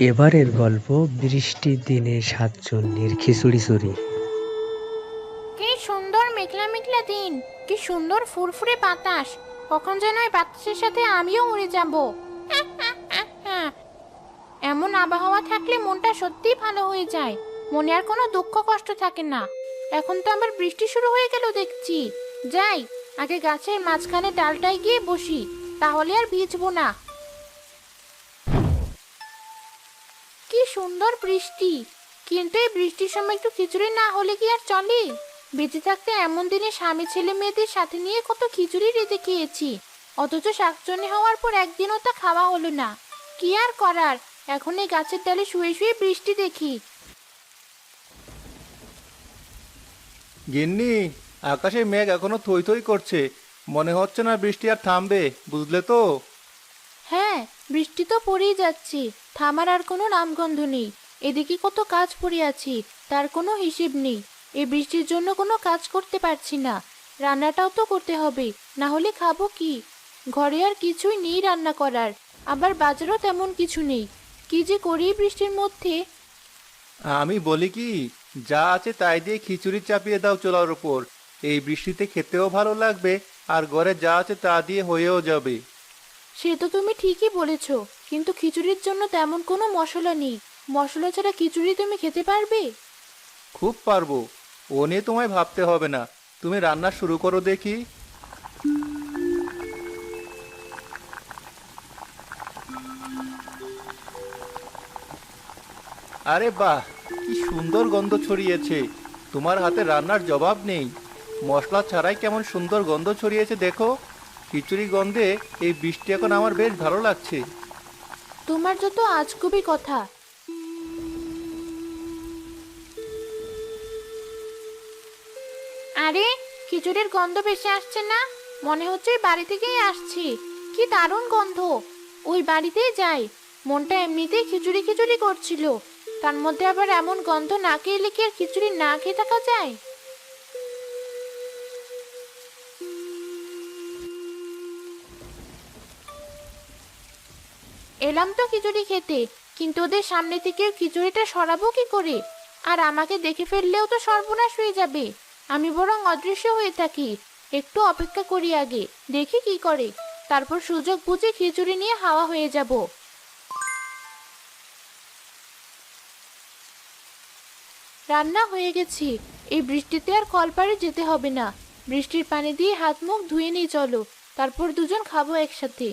এবারের গল্প বৃষ্টির দিনে সাতচন্নির খিচুড়ি চুরি। কি সুন্দর মেঘলা মেঘলা দিন, কি সুন্দর ফুরফুরে বাতাস। কখন যেন এই বাতাসের সাথে আমিও উড়ে যাব। এমন আবহাওয়া থাকলে মনটা সত্যিই ভালো হয়ে যায়। মনে আর কোনো দুঃখ কষ্ট থাকে না। এখন তো আবার বৃষ্টি শুরু হয়ে গেল দেখছি। যাই, আগে গাছের মাঝখানে ডালটায় গিয়ে বসি, তাহলে আর ভিজবো না। কি সুন্দর বৃষ্টি, কিন্তু এই বৃষ্টির সময় একটু খিচুড়ি না হলে কি আর চলে? বেঁচে থাকতে এমন দিনে স্বামী ছেলে মেয়েদের সাথে নিয়ে কত খিচুড়ি রেঁধে খেয়েছি, অথচ শাকচুন্নি হওয়ার পর একদিনও তা খাওয়া হলো না। কি আর করার, এখন এই গাছের ডালে শুয়ে শুয়ে বৃষ্টি দেখি। গিন্নি, আকাশে মেঘ এখনো থই থই করছে। মনে হচ্ছে না বৃষ্টি আর থামবে, বুঝলে তো? হ্যাঁ, বৃষ্টি তো পড়েই যাচ্ছে, থামার আর কোনো নামগন্ধ নেই। এদিকে কত কাজ পড়ে আছি, তার কোনো হিসেব নেই। এই বৃষ্টির জন্য কোনো কাজ করতে পারছি না। রান্নাটাও তো করতে হবে, না হলে খাবো কি? ঘরে আর কিছুই নেই রান্না করার, আবার বাজারও তেমন কিছু নেই। কি যে করি এই বৃষ্টির মধ্যে। আমি বলি কি, যা আছে তাই দিয়ে খিচুড়ি চাপিয়ে দাও চুলার উপর। এই বৃষ্টিতে খেতেও ভালো লাগবে, আর ঘরে যা আছে তা দিয়ে হয়েও যাবে। সে তো তুমি ঠিকই বলেছ, কিন্তু খিচুড়ির জন্য তেমন কোনো মশলা নেই। মশলা ছাড়া খিচুড়ি তুমি খেতে পারবে? খুব পারবো, ও নিয়ে তোমায় ভাবতে হবে না। তুমি রান্না শুরু করো দেখি। আরে বাহ, কি সুন্দর গন্ধ ছড়িয়েছে! তোমার হাতে রান্নার জবাব নেই। মশলা ছাড়াই কেমন সুন্দর গন্ধ ছড়িয়েছে দেখো। খিচুড়ি গন্ধে এই বৃষ্টি এখন আমার বেশ ভালো লাগছে। তোমার যত আজগুবি কথা। আরে, খিচুড়ির গন্ধ ভেসে আসছে না? মনে হচ্ছে ওই বাড়ি থেকেই আসছে। কি দারুণ গন্ধ! ওই বাড়িতেই যাই। মনটা এমনিতেই খিচুড়ি খিচুড়ি করছিল, তার মধ্যে আবার এমন গন্ধ নাকে এলে কি আর খিচুড়ি না খেয়ে থাকা যায়? এলাম তো খিচুড়ি খেতে, কিন্তু ওদের সামনে থেকে খিচুড়িটা সরাবো কি করে? আর আমাকে দেখে ফেললেও তো সর্বনাশ হয়ে যাবে। আমি বরং অদৃশ্য হয়ে থাকি, একটু অপেক্ষা করি, আগে দেখি কি করে, তারপর সুযোগ বুঝে খিচুড়ি নিয়ে হাওয়া হয়ে যাব। রান্না হয়ে গেছি, এই বৃষ্টিতে আর কলপাড়ে যেতে হবে না। বৃষ্টির পানি দিয়ে হাত মুখ ধুয়ে নিয়ে চলো, তারপর দুজন খাবো একসাথে।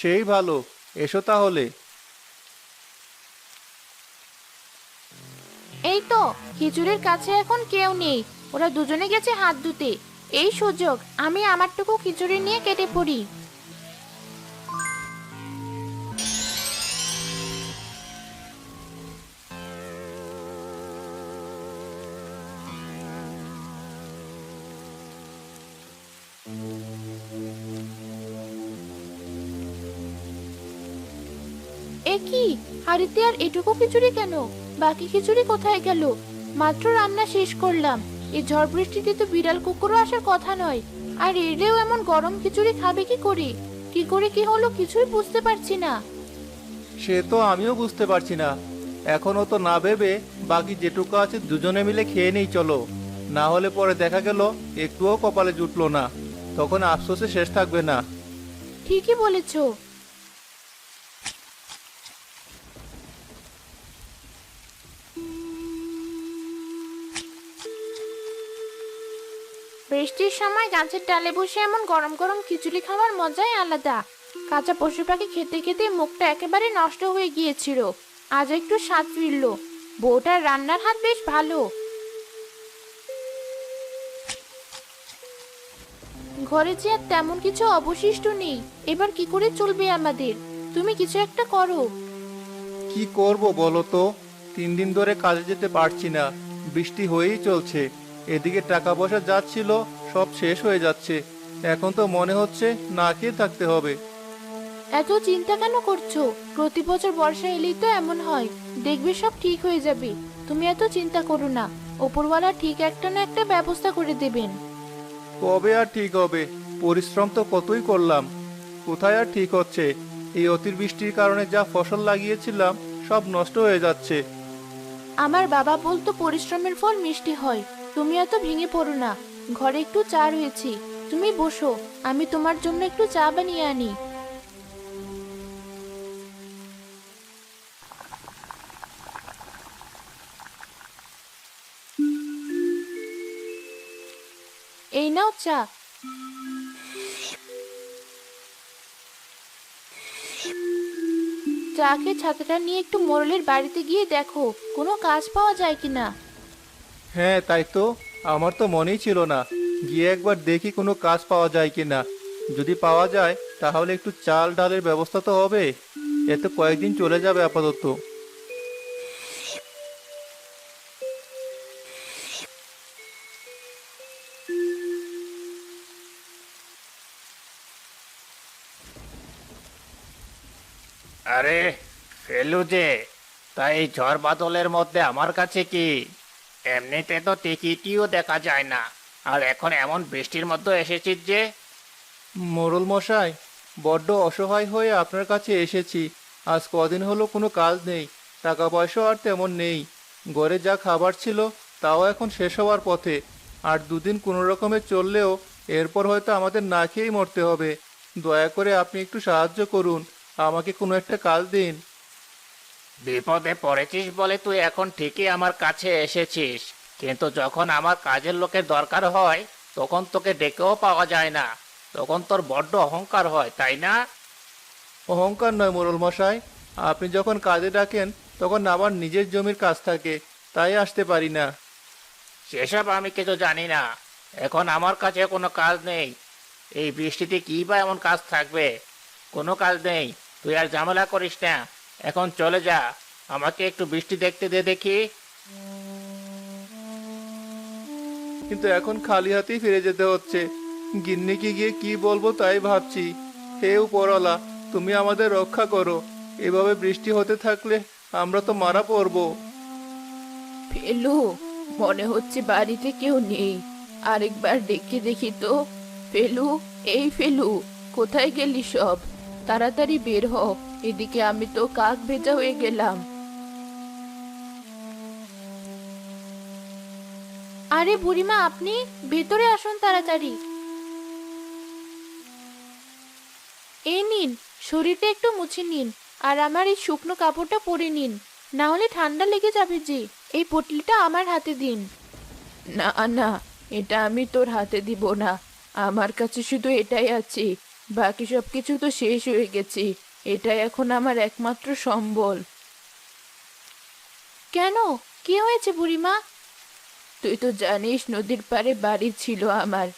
সেই ভালো, এসো তাহলে। এই তো, খিচুড়ির কাছে এখন কেউ নেই, ওরা দুজনে গেছে হাত ধুতে। এই সুযোগ, আমি আমারটুকু খিচুড়ি নিয়ে কেটে পড়ি। এ কি, হাঁড়িতে আর এটুকু খিচুড়ি কেন? বাকি খিচুড়ি কোথায় গেল? মাত্র রান্না শেষ করলাম। এই ঝড় বৃষ্টিতে তো বিড়াল কুকুরও আসার কথা নয়, আর এলেও এমন গরম খিচুড়ি খাবে কি করে? কি করে কি হলো কিছুই বুঝতে পারছি না। সে তো আমিও বুঝতে পারছি না। এখনো তো না ভেবে বাকি যেটুকু আছে দুজনে মিলে খেয়ে নেই চলো। না হলে পরে দেখা গেল একটুও কপালে জুটলো না, তখন আফসোসে শেষ থাকবে না। ঠিকই বলেছো। বৃষ্টির সময় গাছের ডালে বসে এমন গরম গরম খিচুড়ি খাওয়ার মজাই আলাদা। কাঁচা পশু পাখি খেতে খেতে মুখটা একেবারে নষ্ট হয়ে গিয়েছিল, আজ একটু স্বাদ ফিরলো। বউটার রান্নার হাত বেশ ভালো। ঘরে যে আর তেমন কিছু অবশিষ্ট নেই, এবার কি করে চলবে আমাদের? তুমি কিছু একটা করো। কি করব বলো তো? 3 দিন ধরে কাজে যেতে পারছি না, বৃষ্টি হয়েই চলছে। এদিকে টাকা পয়সা যাচ্ছিল, সব শেষ হয়ে যাচ্ছে। এখন তো মনে হচ্ছে না খেয়ে থাকতে হবে। এত চিন্তা কেন করছো? প্রতি বছর বর্ষা এলেই তো এমন হয়। দেখবে সব ঠিক হয়ে যাবে। তুমি এত চিন্তা করো না, ওপরওয়ালা ঠিক একটা না একটা ব্যবস্থা করে দেবেন। কবে আর ঠিক হবে? পরিশ্রম তো কতই করলাম, কোথায় আর ঠিক হচ্ছে? এই অতিবৃষ্টির কারণে যা ফসল লাগিয়েছিলাম সব নষ্ট হয়ে যাচ্ছে। আমার বাবা বলতো পরিশ্রমের ফল মিষ্টি হয়। তুমি এত ভেঙে পড়ো না। ঘরে একটু চা রয়েছে, তুমি বসো, আমি তোমার জন্য একটু চা বানিয়ে আনি। এই নাও চা। চা খেয়ে ছাতাটা নিয়ে একটু মোড়লের বাড়িতে গিয়ে দেখো কোনো কাজ পাওয়া যায় কিনা। হ্যাঁ তাই তো, আমার তো মনেই ছিল না। গিয়ে একবার দেখি কোনো কাজ পাওয়া যায় কিনা। যদি পাওয়া যায় তাহলে একটু চাল ডালের ব্যবস্থা তো হবে। এতে কয়েকদিন চলে যাবে আপাতত। আরে ফেলু যে, তাই এই ঝড় বাদলের মধ্যে আমার কাছে কি? এমনিতে তো টিকিটিও দেখা যায় না, আর এখন এমন বৃষ্টির মধ্যে এসেছিস যে? মোড়ল মশাই, বড্ড অসহায় হয়ে আপনার কাছে এসেছি। আজ কদিন হলো কোনো কাজ নেই, টাকা পয়সা আর তেমন নেই। ঘরে যা খাবার ছিল তাও এখন শেষ হওয়ার পথে। আর দুদিন কোনো রকমে চললেও এরপর হয়তো আমাদের না খেয়েই মরতে হবে। দয়া করে আপনি একটু সাহায্য করুন, আমাকে কোনো একটা কাজ দিন। বিপদে পড়েছিস বলে তুই এখন ঠিকই আমার কাছে এসেছিস, কিন্তু যখন আমার কাজের লোকের দরকার হয় তখন তোকে ডেকেও পাওয়া যায় না। তখন তোর বড্ড অহংকার হয়, তাই না? অহংকার নয় মোড়ল মশাই, আপনি যখন কাজে ডাকেন তখন আমার নিজের জমির কাজ থাকে, তাই আসতে পারি না। সেসব আমি কিছু জানি না। এখন আমার কাছে কোনো কাজ নেই। এই বৃষ্টিতে কি বা এমন কাজ থাকবে? কোনো কাজ নেই। তুই আর ঝামেলা করিস না, এখন চলে যা। আমাকে একটু বৃষ্টি দেখতে দে দেখি। কিন্তু এখন খালি হাতেই ফিরে যেতে হচ্ছে। গিন্নিকে গিয়ে কি বলবো তাই ভাবছি। হে উপরওয়ালা, তুমি আমাদের রক্ষা করো। এভাবে বৃষ্টি হতে থাকলে আমরা তো মারা পড়বো। ফেলু, মনে হচ্ছে বাড়িতে কেউ নেই। আরেকবার ডেকে দেখি তো। ফেলু, এই ফেলু, কোথায় গেলি সব? তাড়াতাড়ি বের হ, এদিকে আমি তো কাক ভেজা হয়ে গেলাম। আরে বুড়িমা, আপনি ভেতরে আসুন তাড়াতাড়ি। এই নিন, শরীরটা একটু মুছে নিন, আর আমার এই শুকনো কাপড়টা পরে নিন, না হলে ঠান্ডা লেগে যাবে যে। এই পটলিটা আমার হাতে দিন। না না, এটা আমি তোর হাতে দিব না। আমার কাছে শুধু এটাই আছে, বাকি সব কিছু তো শেষ হয়ে গেছে। এটাই এখন আমার একমাত্র সম্বল। কেন, কি হয়েছে বুড়িমা? তুই তো জানিস নদীর পাড়ে বাড়ি ছিল আমার।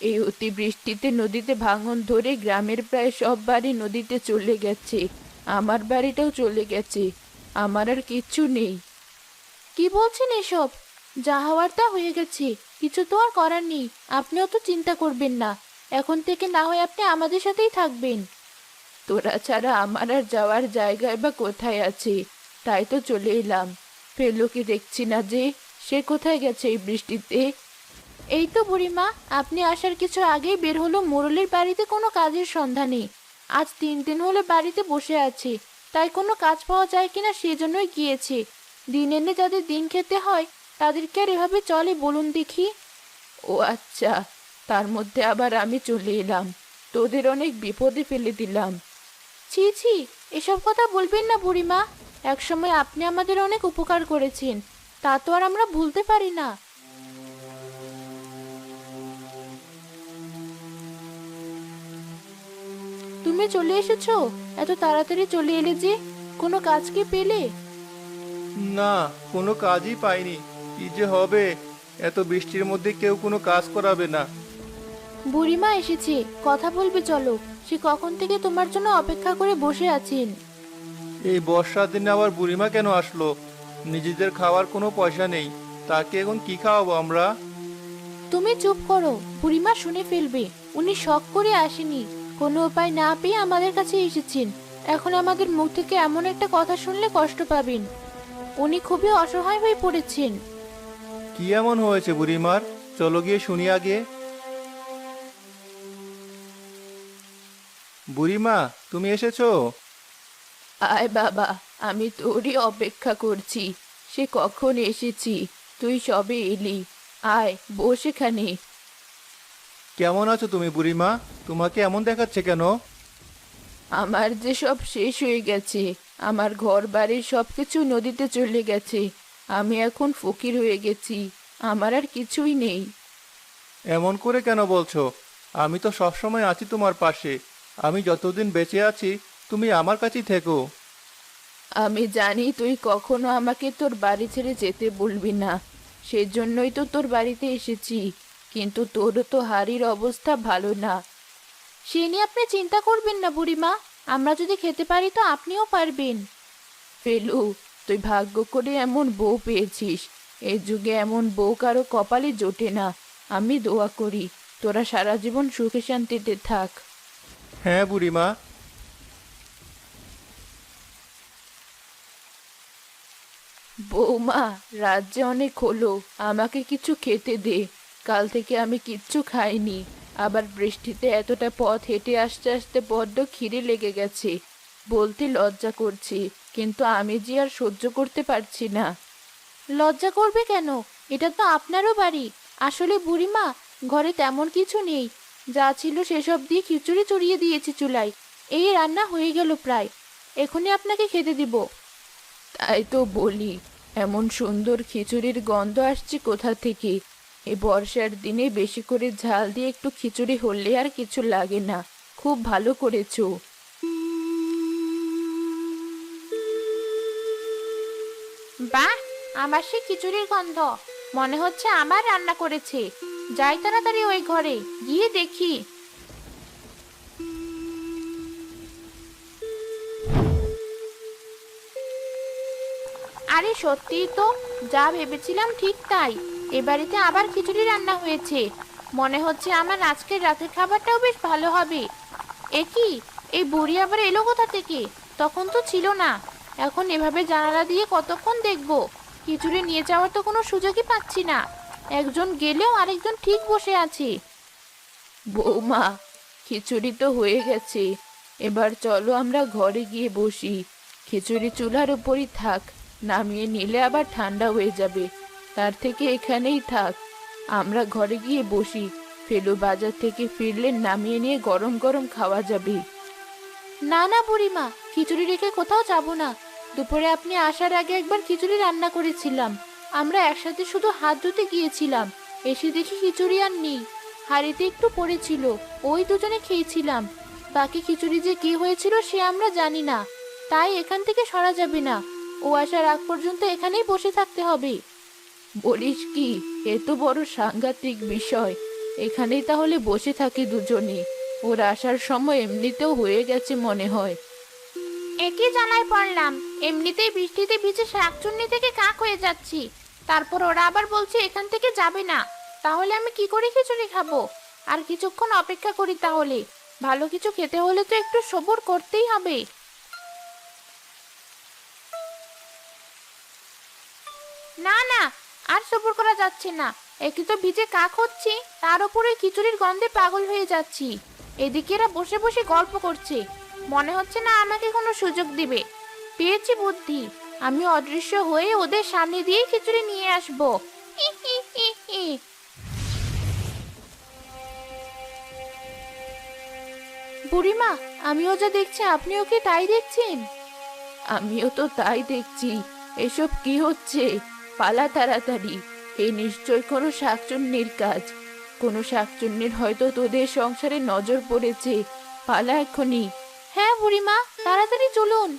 এই অতিবৃষ্টিতে নদীতে ভাঙন ধরে গ্রামের প্রায় সব বাড়ি নদীতে চলে গেছে। আমার বাড়িটাও চলে গেছে। আমার আর কিচ্ছু নেই। কি বলছেন এসব? যা হওয়ার তা হয়ে গেছে, কিছু তো আর করার নেই। আপনিও তো চিন্তা করবেন না। এখন থেকে না হয় আপনি আমাদের সাথেই থাকবেন। তোরা ছাড়া আমার আর যাওয়ার জায়গায় বা কোথায় আছে? তাই তো চলে এলাম। ফেলুকে দেখছি না যে, সে কোথায় গেছে এই বৃষ্টিতে? এই তো বুড়িমা, আপনি আসার কিছু আগেই বের হলো মোড়লের বাড়িতে কোনো কাজের সন্ধানে। আজ 3 দিন হলো বাড়িতে বসে আছি, তাই কোনো কাজ পাওয়া যায় কিনা সেজন্যই গিয়েছি। দিন এনে যাদের দিন খেতে হয় তাদেরকে আর এভাবে চলে বলুন দেখি? ও আচ্ছা, তার মধ্যে আবার আমি চলে এলাম, তোদের অনেক বিপদে ফেলে দিলাম। ছি ছি, এসব কথা বলবেন না বুড়িমা। একসময় আপনি আমাদের অনেক উপকার করেছেন, তা তো আর আমরা ভুলতে পারি না। তুমি চলে এসেছো? এত তাড়াতাড়ি চলে এলে যে, কোনো কাজ কি পেলে? না, কোনো কাজই পাইনি। কি যে হবে, এত বৃষ্টির মধ্যে কেউ কোনো কাজ করাবে না। বুড়িমা এসেছে, কথা বলবে চলো। সে কখন থেকে তোমার জন্য অপেক্ষা করে বসে আছেন। এই বর্ষার দিনে আবার বুড়িমা কেন আসলো? নিজেদের খাওয়ার কোনো পয়সা নেই, তাকে এখন কি খাওয়াবো আমরা? তুমি চুপ করো, বুড়িমা শুনে ফেলবে। উনি শখ করে আসেনি, কোনো উপায় না পেয়ে আমাদের কাছে এসেছেন। এখন আমাদের মুখ থেকে এমন একটা কথা শুনলে কষ্ট পাবেন। উনি খুবই অসহায় হয়ে পড়েছেন। কি এমন হয়েছে বুড়িমার? চলো গিয়ে শুনি আগে। বুড়িমা, তুমি এসেছো? আয় বাবা, আমি তোরই অপেক্ষা করছি। সে কখন এসেছি, তুই সবে এলি। আয় বস এখানে। কেমন আছো তুমি বুড়িমা? তোমাকে এমন দেখাচ্ছে কেন? আমার যে সব শেষ হয়ে গেছে। আমার ঘর বাড়ির সবকিছু নদীতে চলে গেছে। আমি এখন ফকির হয়ে গেছি। আমার আর কিছুই নেই। এমন করে কেন বলছো? আমি তো সবসময় আছি তোমার পাশে। আমি যতদিন বেঁচে আছি তুমি আমার কাছেই থেকো। আমি জানি তুই কখনো আমাকে তোর বাড়ি ছেড়ে যেতে বলবি না। সেজন্যই তো তোর বাড়িতে এসেছি। কিন্তু তোরও তো হাড়ির অবস্থা ভালো না। সে নিয়ে আপনি চিন্তা করবেন না বুড়িমা। আমরা যদি খেতে পারি তো আপনিও পারবেন। ফেলু, তুই ভাগ্য করে এমন বউ পেয়েছিস। এই যুগে এমন বউ কারো কপালে জোটে না। আমি দোয়া করি তোরা সারা জীবন সুখে শান্তিতে থাক। হ্যাঁ বুড়িমা। বৌমা, রাজ্যে অনেক হলো, আমাকে কিছু খেতে দে। কাল থেকে আমি কিচ্ছু খাইনি। আবার বৃষ্টিতে এতটা পথ হেঁটে আসতে আসতে বড্ড খিদে লেগে গেছে। বলতে লজ্জা করছি, কিন্তু আমি যে আর সহ্য করতে পারছি না। লজ্জা করবে কেন? এটা তো আপনারও বাড়ি। আসলে বুড়িমা, ঘরে তেমন কিছু নেই। যা ছিল সেসব দিয়ে খিচুড়ি চড়িয়ে দিয়েছি চুলায়। এই রান্না হয়ে গেল প্রায়। এখনই আপনাকে খেতে দিব। তাই তো বলি, এমন সুন্দর খিচুড়ির গন্ধ আসছে কোথা থেকে? এই বর্ষার দিনে বেশি করে ঝাল দিয়ে একটু খিচুড়ি হলে আর কিছু লাগে না। খুব ভালো করেছো। বাহ, আমার সে খিচুড়ির গন্ধ। মনে হচ্ছে আমার রান্না করেছে। যাই তাড়াতাড়ি ওই ঘরে গিয়ে দেখি। আরে সত্যিই তো, যা ভেবেছিলাম ঠিক তাই। এ বাড়িতে আবার খিচুড়ি রান্না হয়েছে। মনে হচ্ছে আমার আজকের রাতের খাবারটাও বেশ ভালো হবে। এ কি, এই বুড়ি আবার এলো কোথা থেকে? তখন তো ছিল না। এখন এভাবে জানালা দিয়ে কতক্ষণ দেখবো? খিচুড়ি নিয়ে যাওয়ার তো কোনো সুযোগই পাচ্ছি না। একজন গেলেও আরেকজন ঠিক বসে আছে। বৌমা, খিচুড়ি তো হয়ে গেছে। এবার চলো আমরা ঘরে গিয়ে বসি। খিচুড়ি চুলার উপরই থাক। নামিয়ে নিলে আবার ঠান্ডা হয়ে যাবে। তার থেকে এখানেই থাক। আমরা ঘরে গিয়ে বসি। ফেলু বাজার থেকে ফিরলে নামিয়ে নিয়ে গরম গরম খাওয়া যাবে। না না বুড়িমা, খিচুড়ি রেখে কোথাও যাব না। দুপুরে আপনি আসার আগে একবার খিচুড়ি রান্না করেছিলাম। আমরা একসাথে শুধু হাত ধুতে গিয়েছিলাম। এসে দেখি খিচুড়ি আর নেই। হাঁড়িতে একটু পড়েছিল, ওই দুজনে খেয়েছিলাম। বাকি খিচুড়ি যে কি হয়েছিল সে আমরা জানি না। তাই এখান থেকে সরা যাবে না। ও আসার আগ পর্যন্ত এখানেই বসে থাকতে হবে। বলিস কি, এ তো বড় সাংঘাতিক বিষয়। এখানেই তাহলে বসে থাকি দুজনে। ওর আসার সময় এমনিতেও হয়ে গেছে মনে হয়। একই জানায় পড়লাম। এমনিতেই বৃষ্টিতে ভিজে শাকচুন্নি থেকে কাক হয়ে যাচ্ছি। তারপর ওরা আবার বলছে এখান থেকে যাবে না। তাহলে আমি কি করে খিচুড়ি খাবো? আর কিছুক্ষণ অপেক্ষা করি তাহলে। ভালো কিছু খেতে হলে তো একটু সবুর করতেই হবে। না না, আর সবুর করা যাচ্ছে না। একে তো ভিজে কাক হচ্ছি, তার উপরে খিচুড়ির গন্ধে পাগল হয়ে যাচ্ছি। এদিকে এরা বসে বসে গল্প করছে। মনে হচ্ছে না আমাকে কোনো সুযোগ দিবে। পেয়েছি বুদ্ধি। আমি অদৃশ্য হয়ে ওদের সামনে দিয়ে খিচুড়ি নিয়ে আসবো। হি হি হি হি। বুড়িমা, আমিও যা দেখছি আপনিও কি তাই দেখছেন? আমিও তো তাই দেখছি। এসব কি হচ্ছে? পালা তাড়াতাড়ি। এ নিশ্চয় কোনো শাকচুন্নির কাজ। কোনো শাকচুন্নির হয়তো তোদের সংসারে নজর পড়েছে। পালা এখনই। হ্যাঁ বুড়িমা, তাড়াতাড়ি চলুন।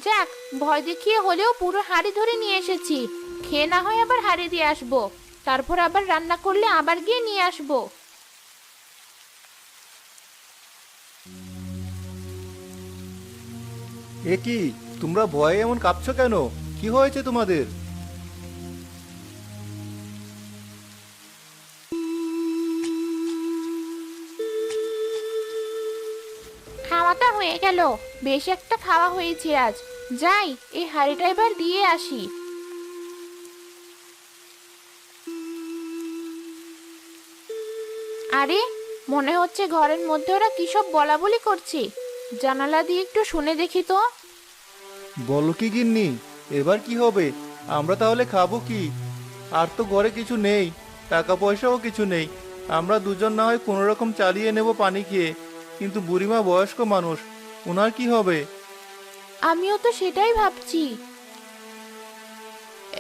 যাক, ভয় দেখিয়ে হলেও পুরো হাড়ি ধরে নিয়ে এসেছি। খেয়ে না হয় আবার হাড়ি দিয়ে আসবো। তারপর আবার রান্না করলে আবার গিয়ে নিয়ে আসবো। এ কি, তোমরা ভয়ে এমন কাঁপছো কেন? কি হয়েছে তোমাদের? খাওয়াটা হয়ে গেল। বেশ একটা খাওয়া হয়েছে আজ। যাই, এই হাঁড়িটা এবার দিয়ে আসি। আরে, মনে হচ্ছে ঘরের মধ্যে ওরা কি সব বলা বলি করছে। জানালা দিয়ে একটু শুনে দেখি তো। বলো কি গিন্নি, এবার কি হবে? আমরা তাহলে খাবো কি? আর তো ঘরে কিছু নেই, টাকা পয়সাও কিছু নেই। আমরা দুজন না হয় কোনো রকম চালিয়ে নেব পানি খেয়ে, কিন্তু বুড়িমা বয়স্ক মানুষ, ওনার কি হবে? আমিও তো সেটাই ভাবছি।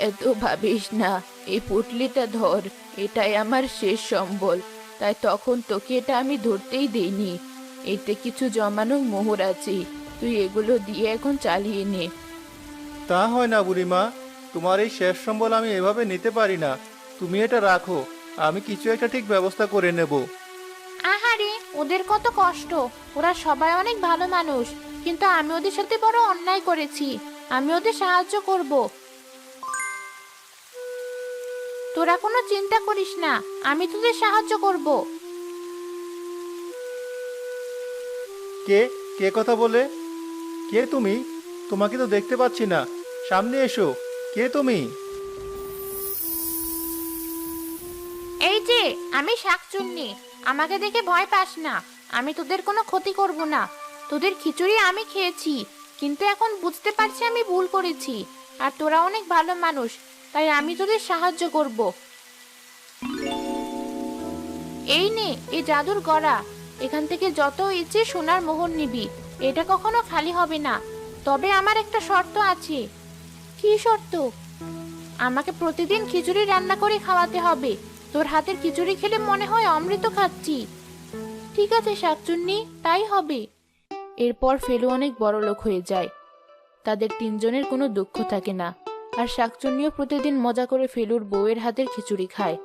এত ভাবিস না, এই পুটলিটা ধর, এটাই আমার শেষ সম্বল। তাই তখন তোকে এটা আমি ধরতেই দেইনি। এতে কিছু জমানো মোহর আছে, তুই এগুলো দিয়ে এখন চালিয়ে নে। তা হয় না বুড়িমা, তোমার এই শেষ সম্বল আমি এভাবে নিতে পারি না। তুমি এটা রাখো, আমি কিছু একটা ঠিক ব্যবস্থা করে নেব। আহারে, ওদের কত কষ্ট। ওরা সবাই অনেক ভালো মানুষ, কিন্তু আমি ওদের সাথে বড় অন্যায় করেছি। আমি ওদের সাহায্য করব। তোরা কোনো চিন্তা করিস না, আমি তোদের সাহায্য করব। কে কে কথা বলে? কে তুমি? তোমাকে তো দেখতে পাচ্ছি না, সামনে এসো। কে তুমি? এই যে, আমি শাকচুন্নি। আমাকে দেখে ভয় পাস না। আমি তোদের কোনো ক্ষতি করব না। তোদের খিচুড়ি আমি খেয়েছি, কিন্তু এখন বুঝতে পারছি আমি ভুল করেছি। আর তোরা অনেক ভালো মানুষ, তাই আমি তোদের সাহায্য করব। এই নে, এই জাদুর গড়া। এখান থেকে যত ইচ্ছে সোনার মোহর নিবি। এটা কখনো খালি হবে না। তবে আমার একটা শর্ত আছে। কি শর্ত? আমাকে প্রতিদিন খিচুড়ি রান্না করে খাওয়াতে হবে। তোর হাতের খিচুড়ি খেলে মনে হয় অমৃত খাচ্ছি। ঠিক আছে শাকচুন্নি, তাই হবে। এরপর ফেলু অনেক বড় লোক হয়ে যায়। তাদের তিনজনের কোনো দুঃখ থাকে না। আর শাকচুন্নিও প্রতিদিন মজা করে ফেলুর বউয়ের হাতের খিচুড়ি খায়।